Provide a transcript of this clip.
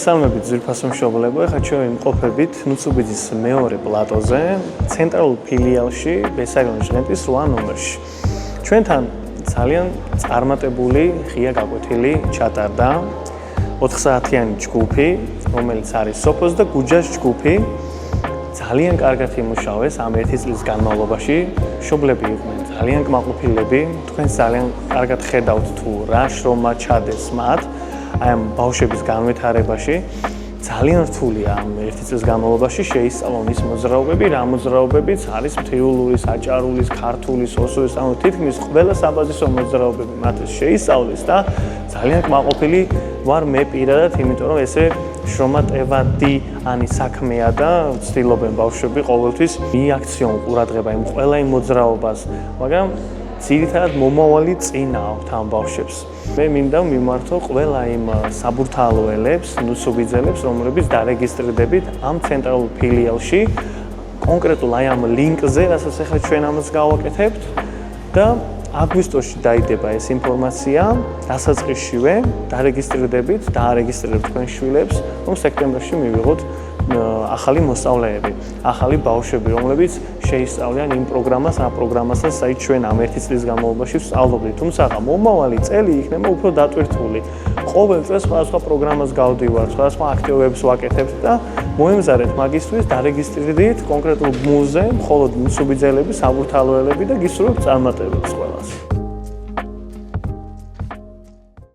მოგესალმებით ძვირფასო მშობლებო, ახლა ჩვენ იმყოფებით ნუცუბიძის მეორე პლატოზე, ცენტრალურ ფილიალში, ბესარიონ ჟღენტის 8 ნომერში. ჩვენთან ძალიან წარმატებული, ღია გაკვეთილი ჩატარდა 4 საათიანი ჯგუფი, რომელიც არის სოფოს და გუჯას ჯგუფი. ძალიან კარგად იმუშავეს ამ 1 წლის განმავლობაში. მშობლები იყვნენ ძალიან კმაყოფილები, თქვენ ძალიან კარგად ხედავთ თუ რა შრომა ჩადეს მათ. აი ამ ბავშვების განვითარებაში ძალიან რთულია ამ 1 წლის განმავლობაში შეისწავლონ ის მოძრაობები, რა მოძრაობებიც არის მთიულურის, აჭარულის, ქართულის, ოსოვის, ანუ თითქმის ყველა საბაზისო მოძრაობები მათ შეისწავლეს და ძალიან კმაყოფილი ვარ მე პირადად, იმიტომ რომ ესე შრომა ტევადიანი საქმეა და ვცდილობენ ბავშვები ყოველთვის მიაქციონ ყურადღება იმ ყველა იმ მოძრაობას, მაგრამ ძირითადად მომავალი წინა აქვთ ამ ბავშვებს. მე მინდა მიმართო ყველა იმ საბურთალოელებს, ნუცუბიძელებს, რომლებიც დარეგისტრირდებით ამ ცენტრალურ ფილიალში, კონკრეტულ აი ამ ლინკზე, რასაც ახლა ჩვენ ამას გავაკეთებთ და აგვისტოში დაიდება ეს ინფორმაცია, დასაწყისშივე დარეგისტრირდებით, დაარეგისტრირებთ თქვენ შვილებს, რომ სექტემბერში მივიღოთ ახალი მოსწავლეები, ახალი ბავშვები, რომლებიც შეისწავლიან იმ პროგრამას, რა პროგრამასაც საით ჩვენ ამ 1 წლის განმავლობაში ვსწავლობდით. თუმცა მომავალი წელი იქნება უფრო დატვირთული. ყოველ წელს სხვადასხვა პროგრამას გავდივართ, სხვადასხვა აქტივობებს ვაკეთებთ და მოემზადეთ მაგისთვის დარეგისტრირდით კონკრეტულ გმულზე, მხოლოდ ნუცუბიძელები, საბურთალოელები და გისურვებთ წარმატებებს ყველას.